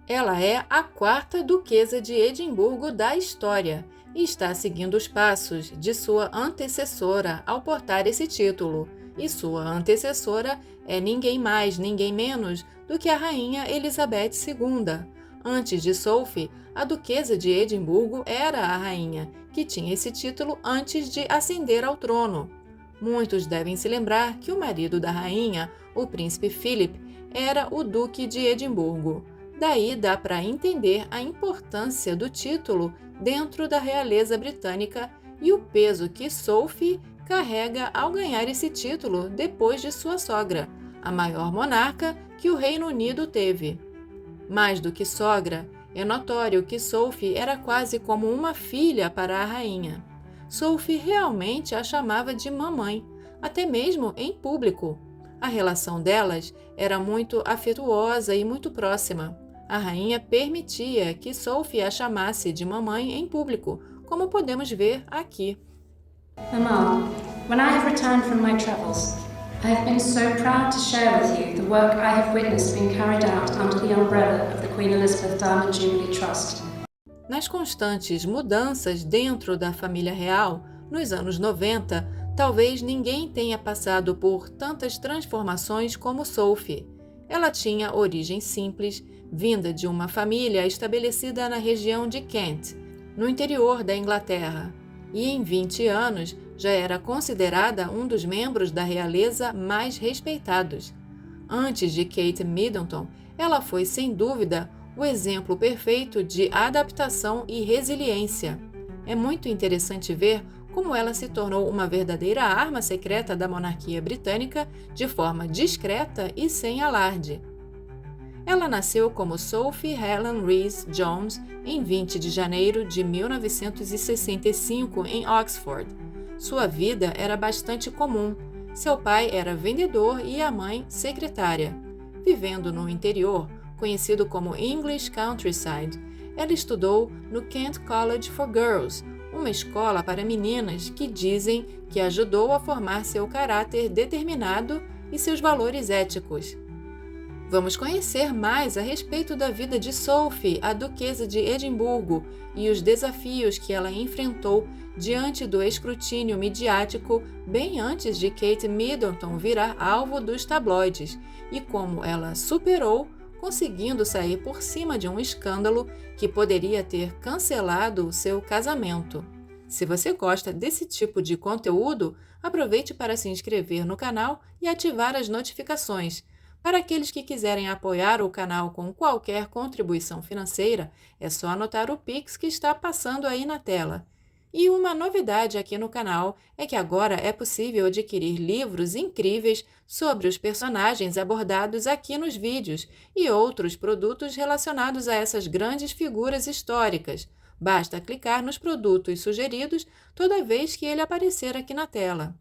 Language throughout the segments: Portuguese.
Ela é a quarta duquesa de Edimburgo da história e está seguindo os passos de sua antecessora ao portar esse título. E sua antecessora é ninguém mais, ninguém menos do que a rainha Elizabeth II. Antes de Sophie, a duquesa de Edimburgo era a rainha, que tinha esse título antes de ascender ao trono. Muitos devem se lembrar que o marido da rainha, o príncipe Philip, era o duque de Edimburgo. Daí dá para entender a importância do título dentro da realeza britânica e o peso que Sophie carrega ao ganhar esse título depois de sua sogra, a maior monarca que o Reino Unido teve. Mais do que sogra, é notório que Sophie era quase como uma filha para a rainha. Sophie realmente a chamava de mamãe, até mesmo em público. A relação delas era muito afetuosa e muito próxima. A rainha permitia que Sophie a chamasse de mamãe em público, como podemos ver aqui. Mamma, when I have returned from my travels, I have been so proud to share with you the work I have witnessed being carried out under the umbrella of the Queen Elizabeth Diamond Jubilee Trust. Nas constantes mudanças dentro da família real, nos anos 90, talvez ninguém tenha passado por tantas transformações como Sophie. Ela tinha origem simples, vinda de uma família estabelecida na região de Kent, no interior da Inglaterra, e em 20 anos já era considerada um dos membros da realeza mais respeitados. Antes de Kate Middleton, ela foi, sem dúvida, o exemplo perfeito de adaptação e resiliência. É muito interessante ver como ela se tornou uma verdadeira arma secreta da monarquia britânica de forma discreta e sem alarde. Ela nasceu como Sophie Helen Rhys Jones em 20 de janeiro de 1965 em Oxford. Sua vida era bastante comum. Seu pai era vendedor e a mãe secretária. Vivendo no interior, conhecido como English Countryside, ela estudou no Kent College for Girls, uma escola para meninas que dizem que ajudou a formar seu caráter determinado e seus valores éticos. Vamos conhecer mais a respeito da vida de Sophie, a duquesa de Edimburgo, e os desafios que ela enfrentou diante do escrutínio midiático bem antes de Kate Middleton virar alvo dos tabloides, e como ela superou, conseguindo sair por cima de um escândalo que poderia ter cancelado seu casamento. Se você gosta desse tipo de conteúdo, aproveite para se inscrever no canal e ativar as notificações. Para aqueles que quiserem apoiar o canal com qualquer contribuição financeira, é só anotar o Pix que está passando aí na tela. E uma novidade aqui no canal é que agora é possível adquirir livros incríveis sobre os personagens abordados aqui nos vídeos e outros produtos relacionados a essas grandes figuras históricas. Basta clicar nos produtos sugeridos toda vez que ele aparecer aqui na tela.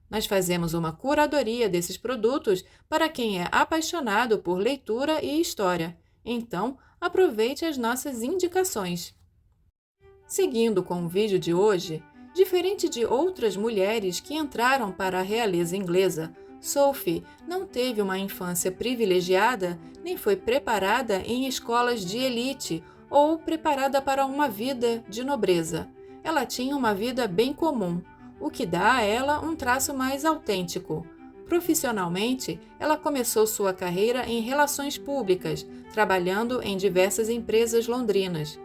Nós fazemos uma curadoria desses produtos para quem é apaixonado por leitura e história. Então, aproveite as nossas indicações. Seguindo com o vídeo de hoje, diferente de outras mulheres que entraram para a realeza inglesa, Sophie não teve uma infância privilegiada nem foi preparada em escolas de elite ou preparada para uma vida de nobreza. Ela tinha uma vida bem comum, o que dá a ela um traço mais autêntico. Profissionalmente, ela começou sua carreira em relações públicas, trabalhando em diversas empresas londrinas.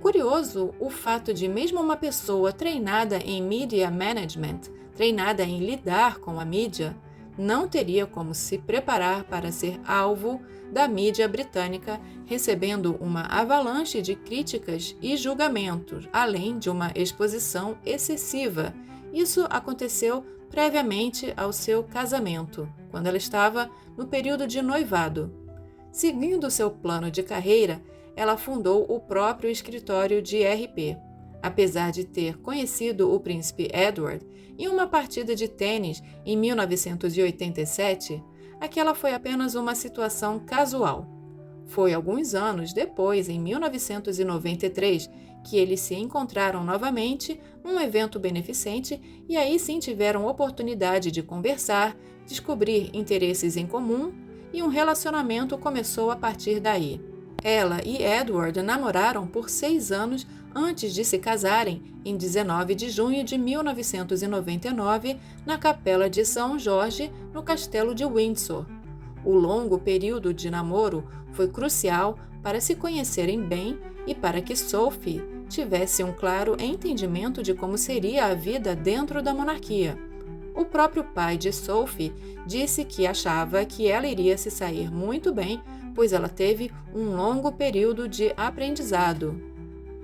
Curioso o fato de mesmo uma pessoa treinada em Media Management, treinada em lidar com a mídia, não teria como se preparar para ser alvo da mídia britânica, recebendo uma avalanche de críticas e julgamentos, além de uma exposição excessiva. Isso aconteceu previamente ao seu casamento, quando ela estava no período de noivado. Seguindo seu plano de carreira, ela fundou o próprio escritório de RP. Apesar de ter conhecido o príncipe Edward em uma partida de tênis em 1987, aquela foi apenas uma situação casual. Foi alguns anos depois, em 1993, que eles se encontraram novamente num evento beneficente e aí sim tiveram oportunidade de conversar, descobrir interesses em comum e um relacionamento começou a partir daí. Ela e Edward namoraram por 6 anos antes de se casarem, em 19 de junho de 1999, na Capela de São Jorge, no Castelo de Windsor. O longo período de namoro foi crucial para se conhecerem bem e para que Sophie tivesse um claro entendimento de como seria a vida dentro da monarquia. O próprio pai de Sophie disse que achava que ela iria se sair muito bem, pois ela teve um longo período de aprendizado.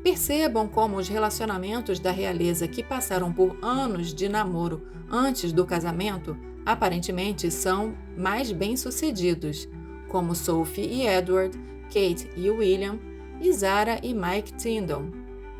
Percebam como os relacionamentos da realeza que passaram por anos de namoro antes do casamento aparentemente são mais bem-sucedidos, como Sophie e Edward, Kate e William, e Zara e Mike Tyndall.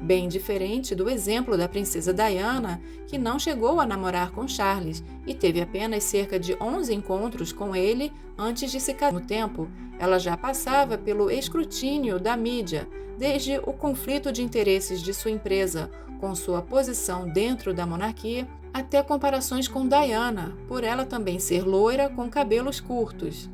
Bem diferente do exemplo da princesa Diana, que não chegou a namorar com Charles e teve apenas cerca de 11 encontros com ele antes de se casar. Ao mesmo tempo, ela já passava pelo escrutínio da mídia, desde o conflito de interesses de sua empresa com sua posição dentro da monarquia, até comparações com Diana, por ela também ser loira com cabelos curtos.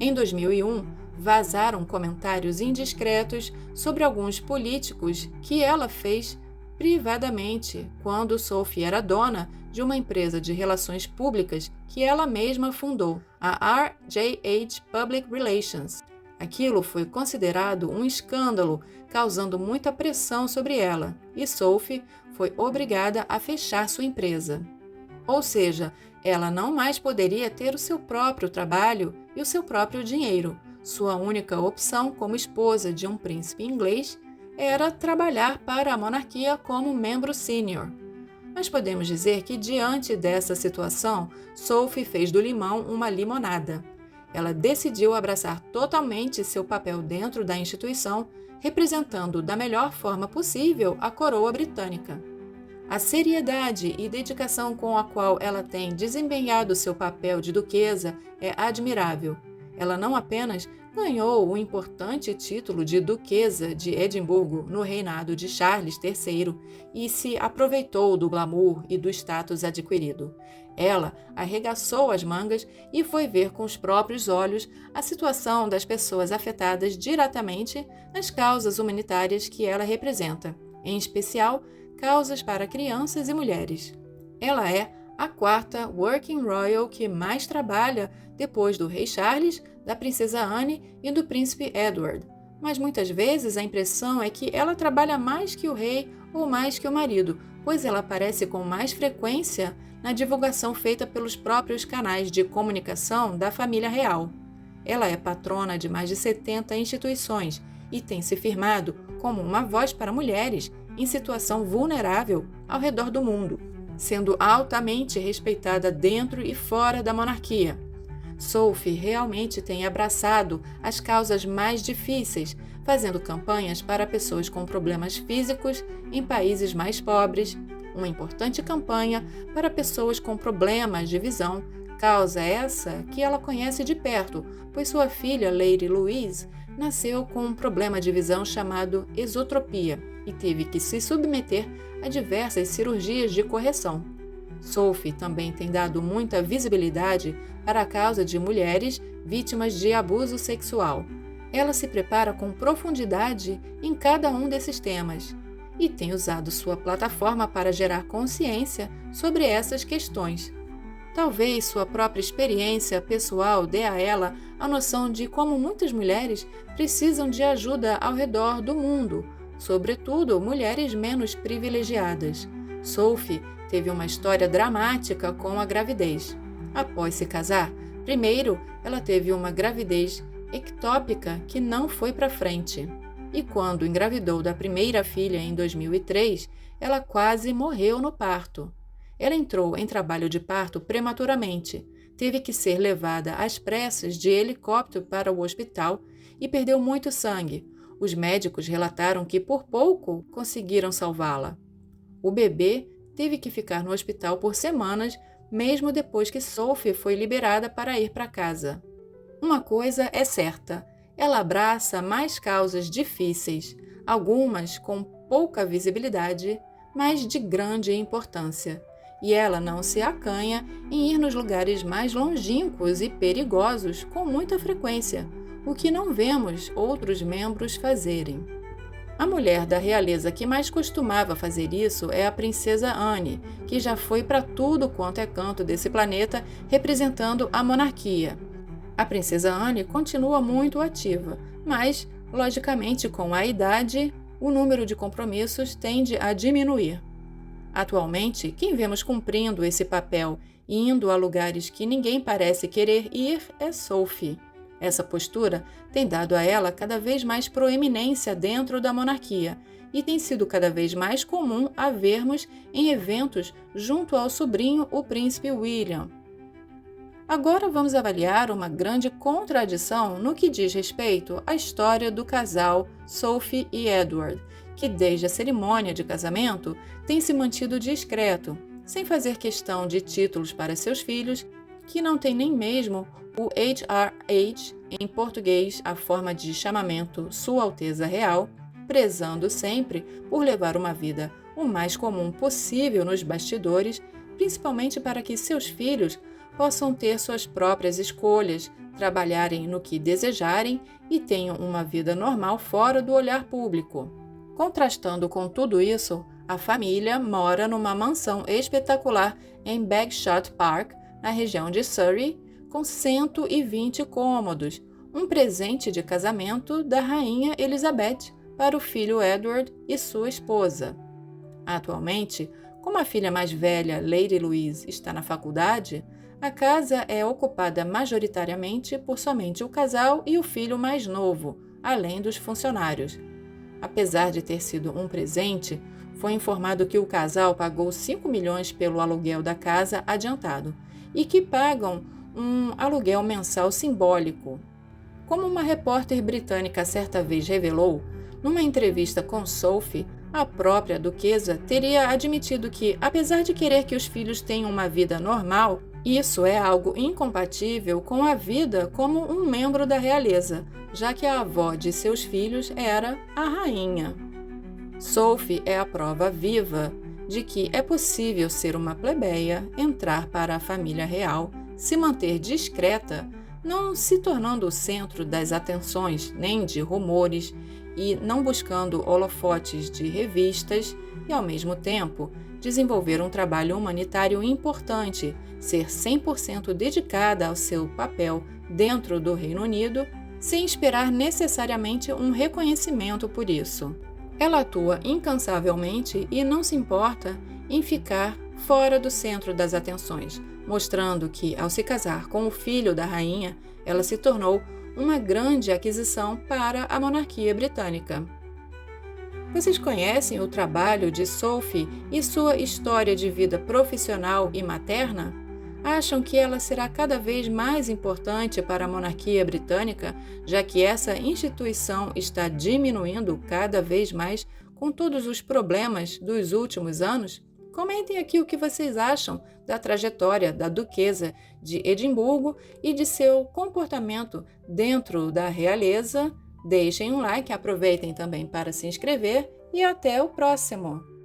Em 2001, vazaram comentários indiscretos sobre alguns políticos que ela fez privadamente quando Sophie era dona de uma empresa de relações públicas que ela mesma fundou, a RJH Public Relations. Aquilo foi considerado um escândalo, causando muita pressão sobre ela, e Sophie foi obrigada a fechar sua empresa. Ou seja, ela não mais poderia ter o seu próprio trabalho e o seu próprio dinheiro. Sua única opção como esposa de um príncipe inglês era trabalhar para a monarquia como membro sênior. Mas podemos dizer que, diante dessa situação, Sophie fez do limão uma limonada. Ela decidiu abraçar totalmente seu papel dentro da instituição, representando da melhor forma possível a coroa britânica. A seriedade e dedicação com a qual ela tem desempenhado seu papel de duquesa é admirável. Ela não apenas ganhou o importante título de Duquesa de Edimburgo no reinado de Charles III e se aproveitou do glamour e do status adquirido. Ela arregaçou as mangas e foi ver com os próprios olhos a situação das pessoas afetadas diretamente nas causas humanitárias que ela representa, em especial causas para crianças e mulheres. Ela é a 4ª Working Royal que mais trabalha depois do rei Charles, da princesa Anne e do príncipe Edward. Mas muitas vezes a impressão é que ela trabalha mais que o rei ou mais que o marido, pois ela aparece com mais frequência na divulgação feita pelos próprios canais de comunicação da família real. Ela é patrona de mais de 70 instituições e tem se firmado como uma voz para mulheres em situação vulnerável ao redor do mundo, sendo altamente respeitada dentro e fora da monarquia. Sophie realmente tem abraçado as causas mais difíceis, fazendo campanhas para pessoas com problemas físicos em países mais pobres, uma importante campanha para pessoas com problemas de visão, causa essa que ela conhece de perto, pois sua filha, Lady Louise, nasceu com um problema de visão chamado esotropia e teve que se submeter a diversas cirurgias de correção. Sophie também tem dado muita visibilidade para a causa de mulheres vítimas de abuso sexual. Ela se prepara com profundidade em cada um desses temas e tem usado sua plataforma para gerar consciência sobre essas questões. Talvez sua própria experiência pessoal dê a ela a noção de como muitas mulheres precisam de ajuda ao redor do mundo, sobretudo mulheres menos privilegiadas. Sophie teve uma história dramática com a gravidez. Após se casar, primeiro ela teve uma gravidez ectópica que não foi para frente. E quando engravidou da primeira filha em 2003, ela quase morreu no parto. Ela entrou em trabalho de parto prematuramente, teve que ser levada às pressas de helicóptero para o hospital e perdeu muito sangue. Os médicos relataram que por pouco conseguiram salvá-la. O bebê teve que ficar no hospital por semanas, mesmo depois que Sophie foi liberada para ir para casa. Uma coisa é certa, ela abraça mais causas difíceis, algumas com pouca visibilidade, mas de grande importância. E ela não se acanha em ir nos lugares mais longínquos e perigosos com muita frequência, o que não vemos outros membros fazerem. A mulher da realeza que mais costumava fazer isso é a princesa Anne, que já foi para tudo quanto é canto desse planeta representando a monarquia. A princesa Anne continua muito ativa, mas, logicamente, com a idade, o número de compromissos tende a diminuir. Atualmente, quem vemos cumprindo esse papel e indo a lugares que ninguém parece querer ir é Sophie. Essa postura tem dado a ela cada vez mais proeminência dentro da monarquia e tem sido cada vez mais comum a vermos em eventos junto ao sobrinho, o príncipe William. Agora vamos avaliar uma grande contradição no que diz respeito à história do casal Sophie e Edward, que desde a cerimônia de casamento tem se mantido discreto, sem fazer questão de títulos para seus filhos, que não tem nem mesmo o HRH, em português a forma de chamamento Sua Alteza Real, prezando sempre por levar uma vida o mais comum possível nos bastidores, principalmente para que seus filhos possam ter suas próprias escolhas, trabalharem no que desejarem e tenham uma vida normal fora do olhar público. Contrastando com tudo isso, a família mora numa mansão espetacular em Bagshot Park, na região de Surrey, com 120 cômodos, um presente de casamento da rainha Elizabeth para o filho Edward e sua esposa. Atualmente, como a filha mais velha, Lady Louise, está na faculdade, a casa é ocupada majoritariamente por somente o casal e o filho mais novo, além dos funcionários. Apesar de ter sido um presente, foi informado que o casal pagou 5 milhões pelo aluguel da casa adiantado e que pagam um aluguel mensal simbólico. Como uma repórter britânica certa vez revelou, numa entrevista com Sophie, a própria duquesa teria admitido que, apesar de querer que os filhos tenham uma vida normal, isso é algo incompatível com a vida como um membro da realeza, já que a avó de seus filhos era a rainha. Sophie é a prova viva de que é possível ser uma plebeia, entrar para a família real, se manter discreta, não se tornando o centro das atenções nem de rumores e não buscando holofotes de revistas e, ao mesmo tempo, desenvolver um trabalho humanitário importante, ser 100% dedicada ao seu papel dentro do Reino Unido, sem esperar necessariamente um reconhecimento por isso. Ela atua incansavelmente e não se importa em ficar fora do centro das atenções, mostrando que, ao se casar com o filho da rainha, ela se tornou uma grande aquisição para a monarquia britânica. Vocês conhecem o trabalho de Sophie e sua história de vida profissional e materna? Acham que ela será cada vez mais importante para a monarquia britânica, já que essa instituição está diminuindo cada vez mais com todos os problemas dos últimos anos? Comentem aqui o que vocês acham da trajetória da Duquesa de Edimburgo e de seu comportamento dentro da realeza. Deixem um like, aproveitem também para se inscrever e até o próximo!